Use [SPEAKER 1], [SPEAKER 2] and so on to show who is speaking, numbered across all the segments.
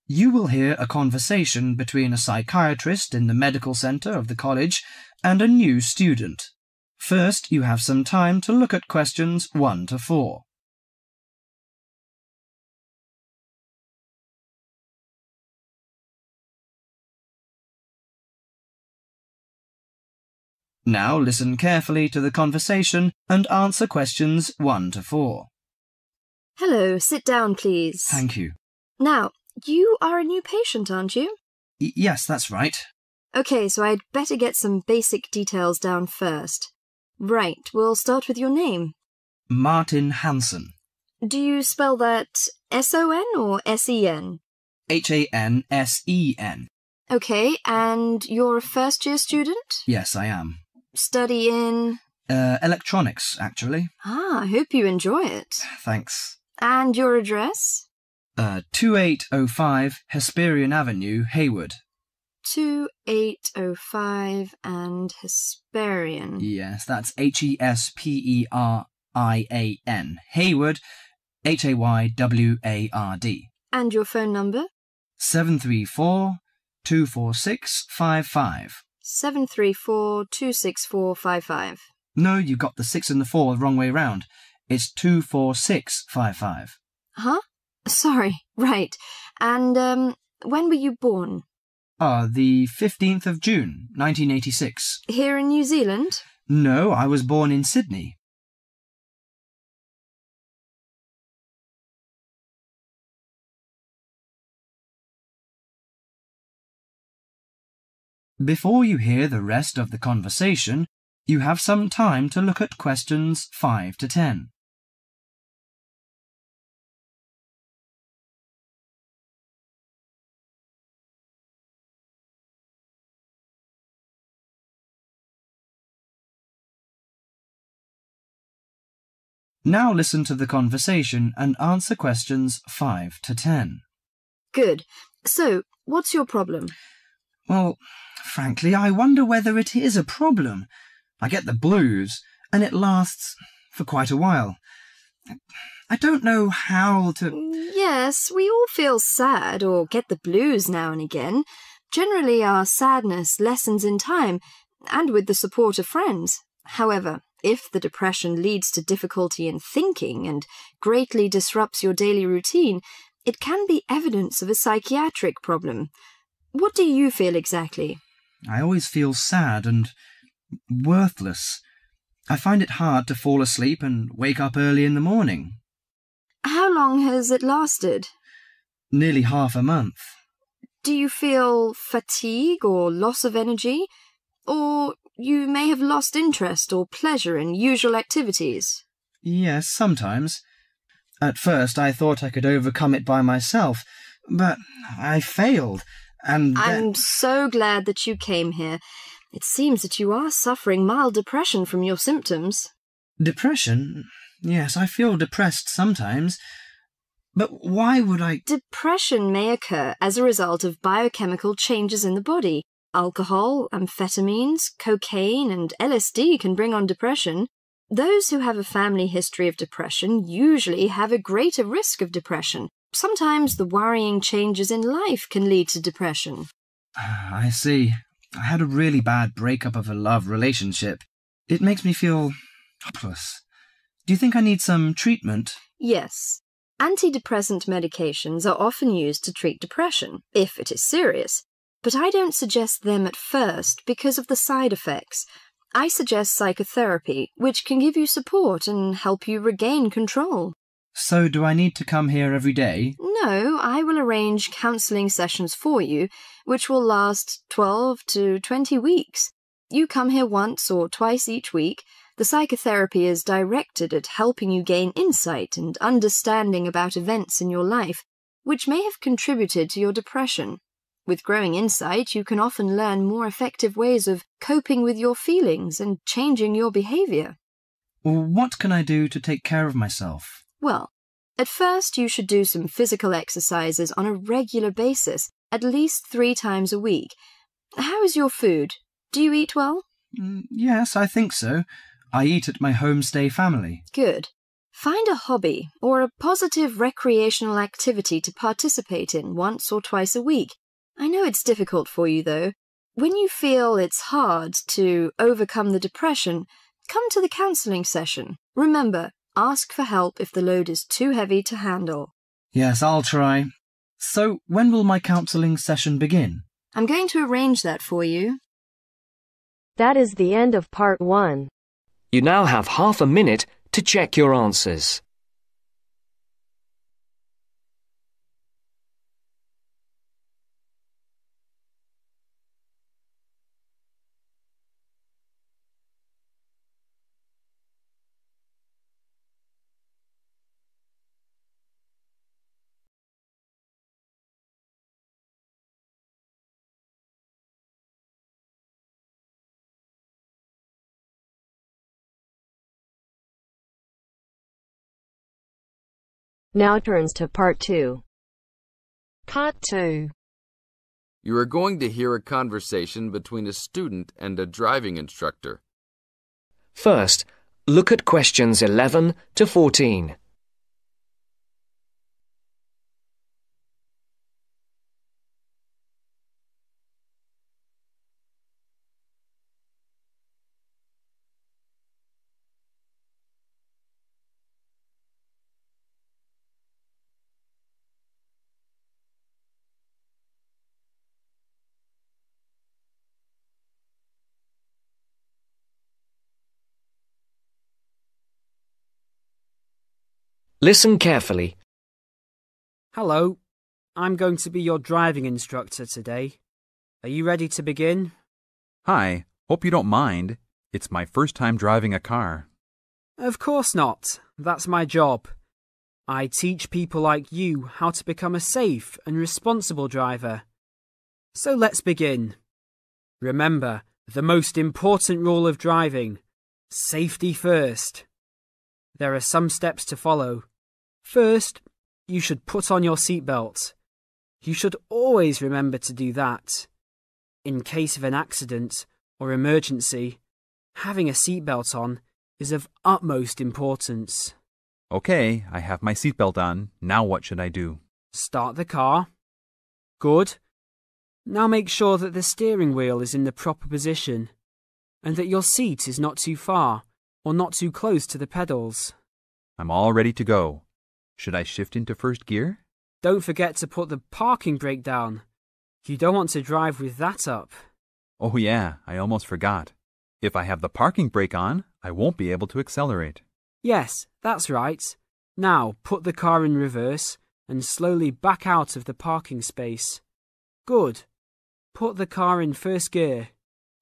[SPEAKER 1] You will hear a conversation between a psychiatrist in the medical centre of the college and a new student. First, you have some time to look at questions 1 to 4. Now listen carefully to the conversation and answer questions 1 to 4.
[SPEAKER 2] Hello, sit down, please.
[SPEAKER 1] Thank you.
[SPEAKER 2] Now, you are a new patient, aren't you?
[SPEAKER 1] Yes, that's right.
[SPEAKER 2] OK, so I'd better get some basic details down first. Right, we'll start with your name.
[SPEAKER 1] Martin Hansen.
[SPEAKER 2] Do you spell that S-O-N or S-E-N?
[SPEAKER 1] Hansen.
[SPEAKER 2] OK, and you're a first-year student?
[SPEAKER 1] Yes, I am.
[SPEAKER 2] Study in?
[SPEAKER 1] Electronics, actually.
[SPEAKER 2] I hope you enjoy it.
[SPEAKER 1] Thanks.
[SPEAKER 2] And your address?
[SPEAKER 1] 2805 Hesperian Avenue, Hayward.
[SPEAKER 2] 2805 and Hesperian.
[SPEAKER 1] Yes, that's Hesperian. Hayward, Hayward.
[SPEAKER 2] And your phone number?
[SPEAKER 1] 734-246-55.
[SPEAKER 2] 734-264-55.
[SPEAKER 1] No, you got the 6 and the 4 the wrong way round. It's 24655.
[SPEAKER 2] Huh? Sorry, right. And, when were you born?
[SPEAKER 1] The 15th of June, 1986.
[SPEAKER 2] Here in New Zealand?
[SPEAKER 1] No, I was born in Sydney. Before you hear the rest of the conversation, you have some time to look at questions 5 to 10. Now listen to the conversation and answer questions 5 to 10.
[SPEAKER 2] Good. So, what's your problem?
[SPEAKER 1] Well, frankly, I wonder whether it is a problem. I get the blues, and it lasts for quite a while. I don't know how to...
[SPEAKER 2] Yes, we all feel sad or get the blues now and again. Generally, our sadness lessens in time, and with the support of friends. However, if the depression leads to difficulty in thinking and greatly disrupts your daily routine, it can be evidence of a psychiatric problem. What do you feel exactly?
[SPEAKER 1] I always feel sad and worthless. I find it hard to fall asleep and wake up early in the morning.
[SPEAKER 2] How long has it lasted?
[SPEAKER 1] Nearly half a month.
[SPEAKER 2] Do you feel fatigue or loss of energy? Or you may have lost interest or pleasure in usual activities?
[SPEAKER 1] Yes, sometimes. At first I thought I could overcome it by myself, but I failed, and
[SPEAKER 2] I'm so glad that you came here. It seems that you are suffering mild depression from your symptoms.
[SPEAKER 1] Depression? Yes, I feel depressed sometimes. But why would I...
[SPEAKER 2] Depression may occur as a result of biochemical changes in the body. Alcohol, amphetamines, cocaine, and LSD can bring on depression. Those who have a family history of depression usually have a greater risk of depression. Sometimes the worrying changes in life can lead to depression.
[SPEAKER 1] I see. I had a really bad breakup of a love relationship. It makes me feel hopeless. Do you think I need some treatment?
[SPEAKER 2] Yes. Antidepressant medications are often used to treat depression, if it is serious. But I don't suggest them at first because of the side effects. I suggest psychotherapy, which can give you support and help you regain control.
[SPEAKER 1] So do I need to come here every day?
[SPEAKER 2] No, I will arrange counselling sessions for you, which will last 12 to 20 weeks. You come here once or twice each week. The psychotherapy is directed at helping you gain insight and understanding about events in your life, which may have contributed to your depression. With growing insight, you can often learn more effective ways of coping with your feelings and changing your behaviour.
[SPEAKER 1] What can I do to take care of myself?
[SPEAKER 2] Well, at first you should do some physical exercises on a regular basis, at least 3 times a week. How is your food? Do you eat well?
[SPEAKER 1] Yes, I think so. I eat at my homestay family.
[SPEAKER 2] Good. Find a hobby or a positive recreational activity to participate in once or twice a week. I know it's difficult for you, though. When you feel it's hard to overcome the depression, come to the counselling session. Remember, ask for help if the load is too heavy to handle.
[SPEAKER 1] Yes, I'll try. So, when will my counselling session begin?
[SPEAKER 2] I'm going to arrange that for you.
[SPEAKER 3] That is the end of part 1.
[SPEAKER 4] You now have half a minute to check your answers.
[SPEAKER 3] Now turns to part 2.
[SPEAKER 5] Part 2.
[SPEAKER 6] You are going to hear a conversation between a student and a driving instructor.
[SPEAKER 4] First, look at questions 11 to 14. Listen carefully.
[SPEAKER 7] Hello, I'm going to be your driving instructor today. Are you ready to begin?
[SPEAKER 8] Hi, hope you don't mind. It's my first time driving a car.
[SPEAKER 7] Of course not. That's my job. I teach people like you how to become a safe and responsible driver. So let's begin. Remember, the most important rule of driving: safety first. There are some steps to follow. First, you should put on your seatbelt. You should always remember to do that. In case of an accident or emergency, having a seatbelt on is of utmost importance.
[SPEAKER 8] Okay, I have my seatbelt on. Now what should I do?
[SPEAKER 7] Start the car. Good. Now make sure that the steering wheel is in the proper position and that your seat is not too far or not too close to the pedals.
[SPEAKER 8] I'm all ready to go. Should I shift into first gear?
[SPEAKER 7] Don't forget to put the parking brake down. You don't want to drive with that up.
[SPEAKER 8] Oh yeah, I almost forgot. If I have the parking brake on, I won't be able to accelerate.
[SPEAKER 7] Yes, that's right. Now put the car in reverse and slowly back out of the parking space. Good. Put the car in first gear.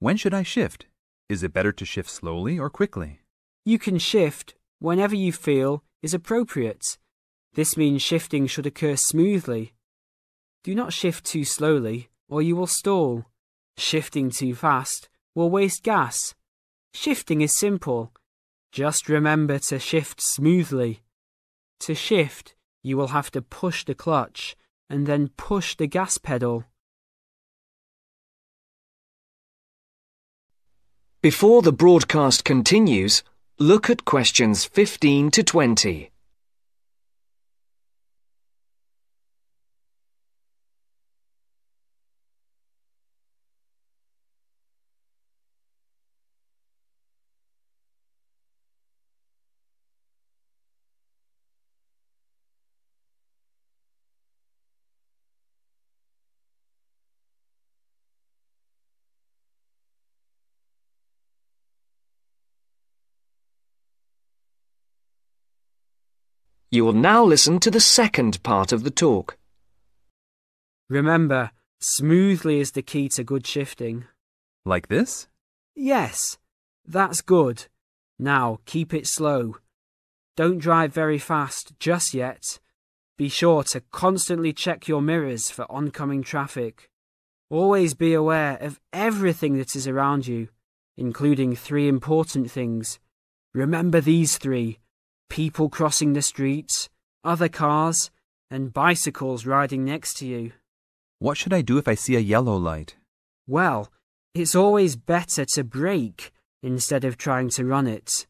[SPEAKER 8] When should I shift? Is it better to shift slowly or quickly?
[SPEAKER 7] You can shift whenever you feel is appropriate. This means shifting should occur smoothly. Do not shift too slowly or you will stall. Shifting too fast will waste gas. Shifting is simple. Just remember to shift smoothly. To shift, you will have to push the clutch and then push the gas pedal.
[SPEAKER 4] Before the broadcast continues, look at questions 15 to 20. You will now listen to the second part of the talk.
[SPEAKER 7] Remember, smoothly is the key to good shifting.
[SPEAKER 8] Like this?
[SPEAKER 7] Yes, that's good. Now keep it slow. Don't drive very fast just yet. Be sure to constantly check your mirrors for oncoming traffic. Always be aware of everything that is around you, including 3 important things. Remember these 3: people crossing the streets, other cars, and bicycles riding next to you.
[SPEAKER 8] What should I do if I see a yellow light?
[SPEAKER 7] Well, it's always better to brake instead of trying to run it.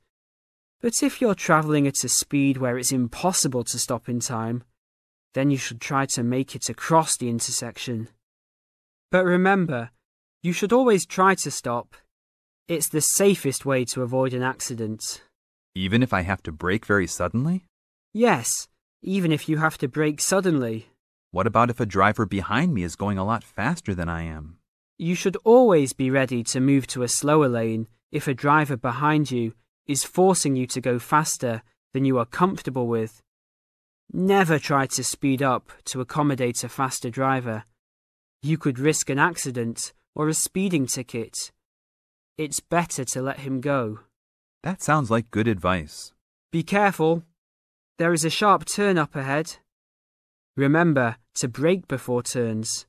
[SPEAKER 7] But if you're travelling at a speed where it's impossible to stop in time, then you should try to make it across the intersection. But remember, you should always try to stop. It's the safest way to avoid an accident.
[SPEAKER 8] Even if I have to brake very suddenly?
[SPEAKER 7] Yes, even if you have to brake suddenly.
[SPEAKER 8] What about if a driver behind me is going a lot faster than I am?
[SPEAKER 7] You should always be ready to move to a slower lane if a driver behind you is forcing you to go faster than you are comfortable with. Never try to speed up to accommodate a faster driver. You could risk an accident or a speeding ticket. It's better to let him go.
[SPEAKER 8] That sounds like good advice.
[SPEAKER 7] Be careful. There is a sharp turn up ahead. Remember to brake before turns.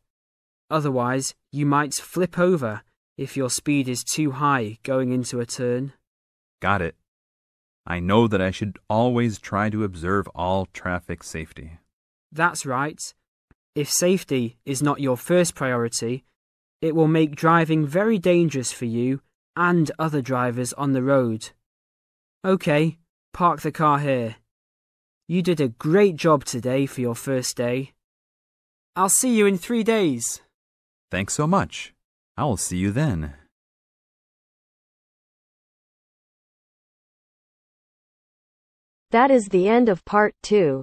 [SPEAKER 7] Otherwise, you might flip over if your speed is too high going into a turn.
[SPEAKER 8] Got it. I know that I should always try to observe all traffic safety.
[SPEAKER 7] That's right. If safety is not your first priority, it will make driving very dangerous for you and other drivers on the road. Okay, park the car here. You did a great job today for your first day. I'll see you in 3 days.
[SPEAKER 8] Thanks so much. I will see you then.
[SPEAKER 3] That is the end of part 2.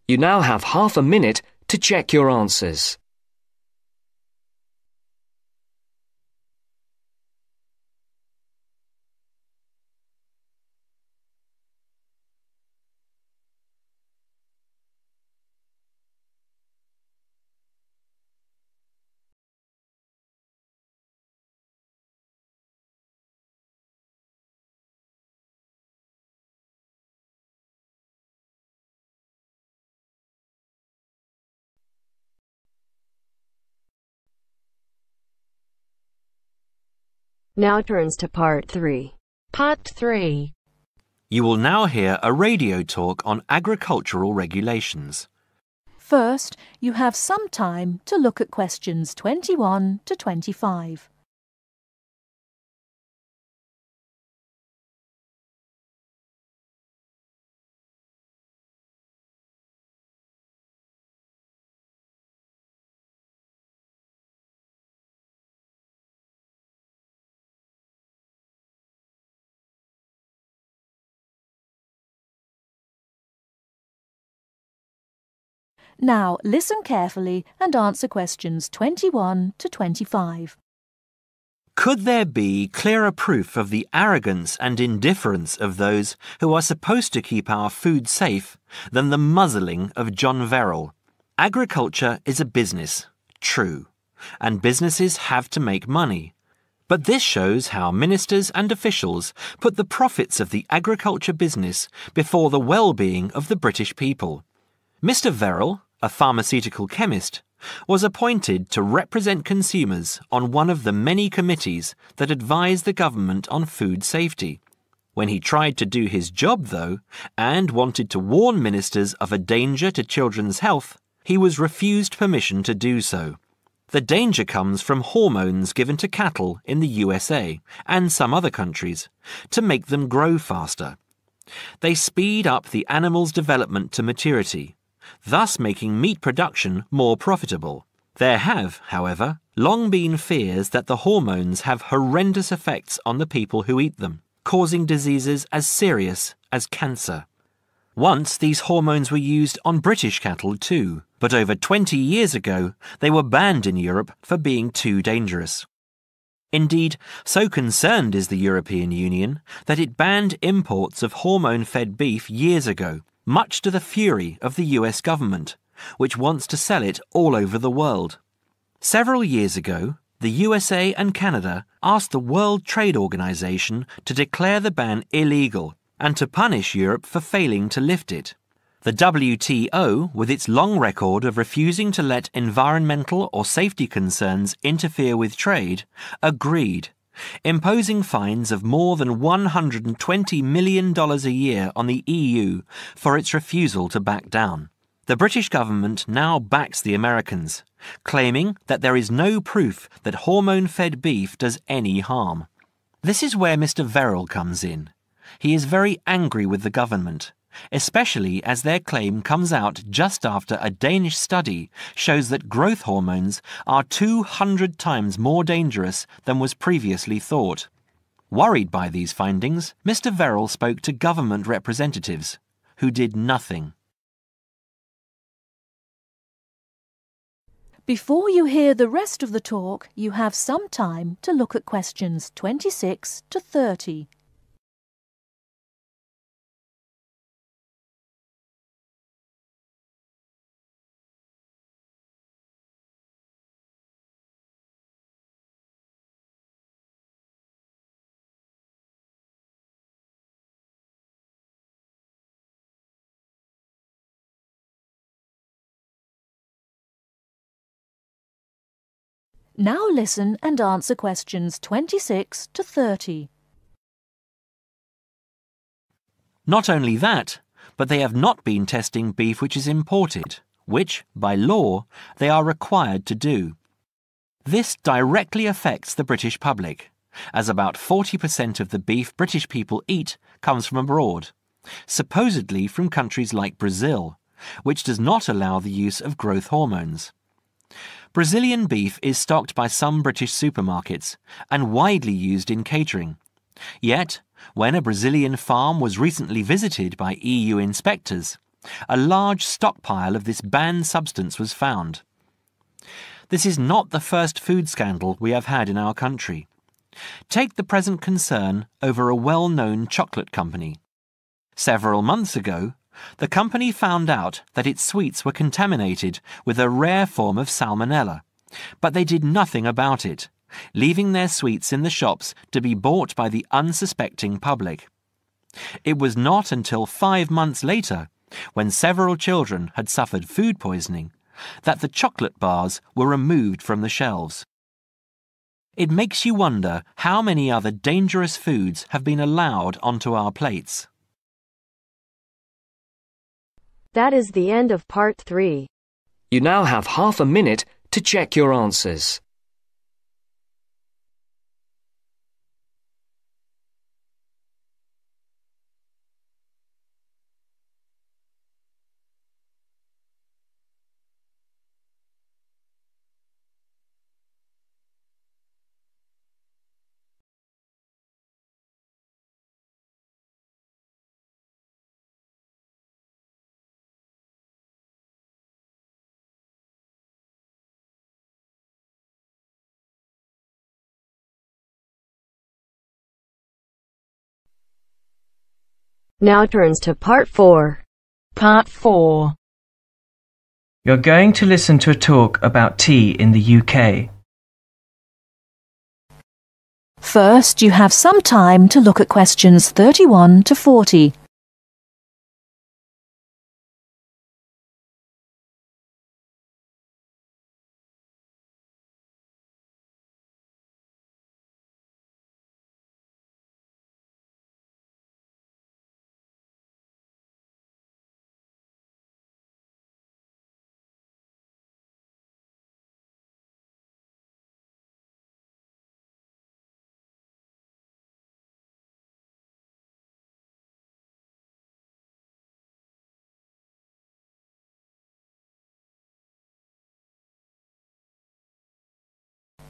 [SPEAKER 4] You now have half a minute to check your answers.
[SPEAKER 3] Now turns to part 3.
[SPEAKER 5] Part 3.
[SPEAKER 9] You will now hear a radio talk on agricultural regulations.
[SPEAKER 10] First, you have some time to look at questions 21 to 25. Now listen carefully and answer questions 21 to 25.
[SPEAKER 9] Could there be clearer proof of the arrogance and indifference of those who are supposed to keep our food safe than the muzzling of John Verrill? Agriculture is a business, true, and businesses have to make money. But this shows how ministers and officials put the profits of the agriculture business before the well-being of the British people. Mr. Verrill, a pharmaceutical chemist, was appointed to represent consumers on one of the many committees that advise the government on food safety. When he tried to do his job, though, and wanted to warn ministers of a danger to children's health, he was refused permission to do so. The danger comes from hormones given to cattle in the USA and some other countries to make them grow faster. They speed up the animal's development to maturity, thus making meat production more profitable. There have, however, long been fears that the hormones have horrendous effects on the people who eat them, causing diseases as serious as cancer. Once these hormones were used on British cattle too, but over 20 years ago they were banned in Europe for being too dangerous. Indeed, so concerned is the European Union that it banned imports of hormone-fed beef years ago, much to the fury of the US government, which wants to sell it all over the world. Several years ago, the USA and Canada asked the World Trade Organization to declare the ban illegal and to punish Europe for failing to lift it. The WTO, with its long record of refusing to let environmental or safety concerns interfere with trade, agreed, imposing fines of more than $120 million a year on the EU for its refusal to back down. The British government now backs the Americans, claiming that there is no proof that hormone-fed beef does any harm. This is where Mr. Verrill comes in. He is very angry with the government, especially as their claim comes out just after a Danish study shows that growth hormones are 200 times more dangerous than was previously thought. Worried by these findings, Mr. Verrill spoke to government representatives, who did nothing.
[SPEAKER 10] Before you hear the rest of the talk, you have some time to look at questions 26 to 30. Now listen and answer questions 26 to 30.
[SPEAKER 9] Not only that, but they have not been testing beef which is imported, which, by law, they are required to do. This directly affects the British public, as about 40% of the beef British people eat comes from abroad, supposedly from countries like Brazil, which does not allow the use of growth hormones. Brazilian beef is stocked by some British supermarkets and widely used in catering. Yet, when a Brazilian farm was recently visited by EU inspectors, a large stockpile of this banned substance was found. This is not the first food scandal we have had in our country. Take the present concern over a well-known chocolate company. Several months ago, the company found out that its sweets were contaminated with a rare form of salmonella, but they did nothing about it, leaving their sweets in the shops to be bought by the unsuspecting public. It was not until 5 months later, when several children had suffered food poisoning, that the chocolate bars were removed from the shelves. It makes you wonder how many other dangerous foods have been allowed onto our plates.
[SPEAKER 3] That is the end of part 3.
[SPEAKER 4] You now have half a minute to check your answers.
[SPEAKER 3] Now turns to part 4.
[SPEAKER 5] Part 4.
[SPEAKER 11] You're going to listen to a talk about tea in the UK.
[SPEAKER 10] First, you have some time to look at questions 31 to 40.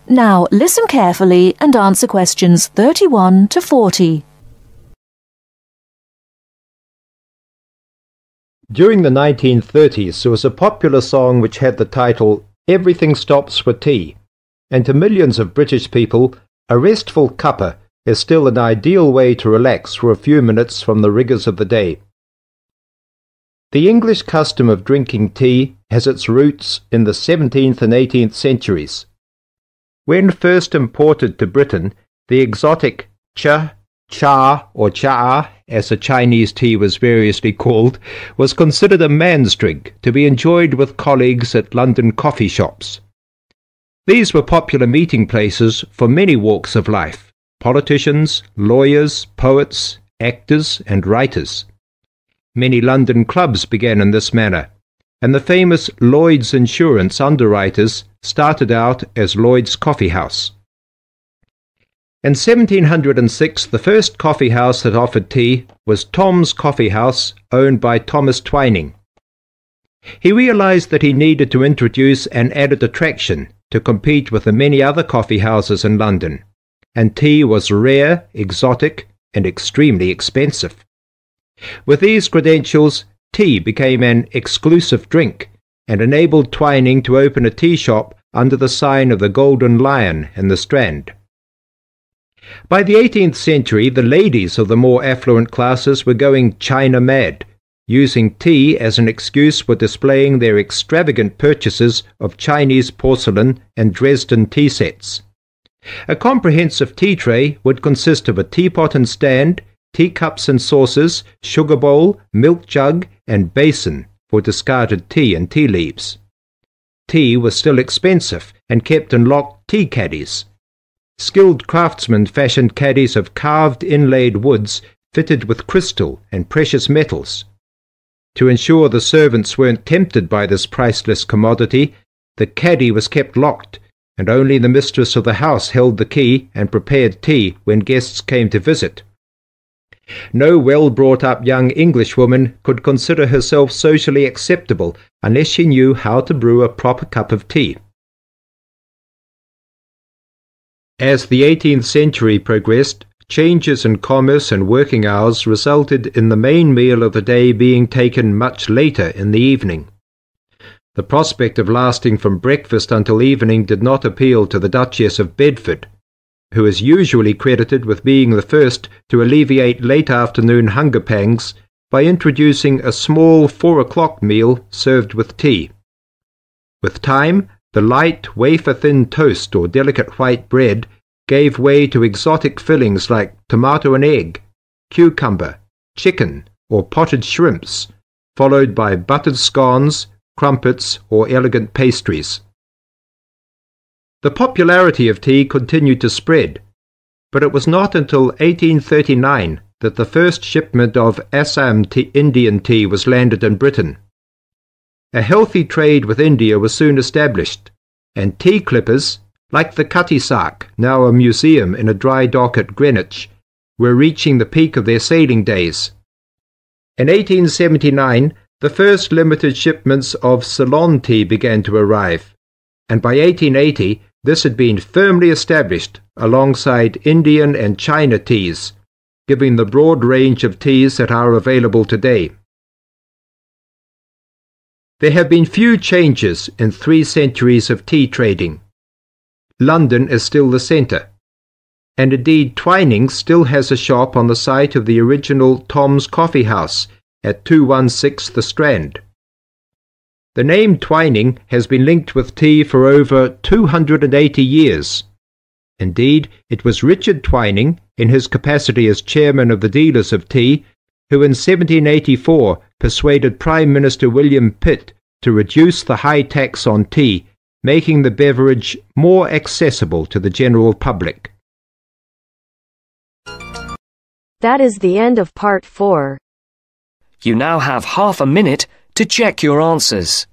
[SPEAKER 10] Now listen carefully and answer questions 31 to 40.
[SPEAKER 12] During the 1930s, there was a popular song which had the title "Everything Stops for Tea," and to millions of British people, a restful cuppa is still an ideal way to relax for a few minutes from the rigours of the day. The English custom of drinking tea has its roots in the 17th and 18th centuries. When first imported to Britain, the exotic cha, or cha, as the Chinese tea was variously called, was considered a man's drink to be enjoyed with colleagues at London coffee shops. These were popular meeting places for many walks of life: politicians, lawyers, poets, actors, and writers. Many London clubs began in this manner, and the famous Lloyd's Insurance underwriters started out as Lloyd's Coffee House. In 1706, the first coffee house that offered tea was Tom's Coffee House, owned by Thomas Twining. He realized that he needed to introduce an added attraction to compete with the many other coffee houses in London, and tea was rare, exotic, and extremely expensive. With these credentials, tea became an exclusive drink and enabled Twining to open a tea shop under the sign of the Golden Lion in the Strand. By the 18th century, the ladies of the more affluent classes were going China mad, using tea as an excuse for displaying their extravagant purchases of Chinese porcelain and Dresden tea sets. A comprehensive tea tray would consist of a teapot and stand, teacups and saucers, sugar bowl, milk jug, and basin for discarded tea and tea leaves. Tea was still expensive and kept in locked tea caddies. Skilled craftsmen fashioned caddies of carved inlaid woods fitted with crystal and precious metals. To ensure the servants weren't tempted by this priceless commodity, the caddy was kept locked, and only the mistress of the house held the key and prepared tea when guests came to visit. No well-brought-up young Englishwoman could consider herself socially acceptable unless she knew how to brew a proper cup of tea. As the 18th century progressed, changes in commerce and working hours resulted in the main meal of the day being taken much later in the evening. The prospect of lasting from breakfast until evening did not appeal to the Duchess of Bedford, who is usually credited with being the first to alleviate late afternoon hunger pangs by introducing a small 4 o'clock meal served with tea. With time, the light, wafer-thin toast or delicate white bread gave way to exotic fillings like tomato and egg, cucumber, chicken, or potted shrimps, followed by buttered scones, crumpets, or elegant pastries. The popularity of tea continued to spread, but it was not until 1839 that the first shipment of Assam Indian tea was landed in Britain. A healthy trade with India was soon established, and tea clippers, like the Cutty Sark, now a museum in a dry dock at Greenwich, were reaching the peak of their sailing days. In 1879, the first limited shipments of Ceylon tea began to arrive, and by 1880 this had been firmly established alongside Indian and China teas, giving the broad range of teas that are available today. There have been few changes in 3 centuries of tea trading. London is still the centre, and indeed Twining still has a shop on the site of the original Tom's Coffee House at 216 The Strand. The name Twining has been linked with tea for over 280 years. Indeed, it was Richard Twining, in his capacity as chairman of the dealers of tea, who in 1784 persuaded Prime Minister William Pitt to reduce the high tax on tea, making the beverage more accessible to the general public.
[SPEAKER 3] That is the end of part 4.
[SPEAKER 4] You now have half a minute to check your answers.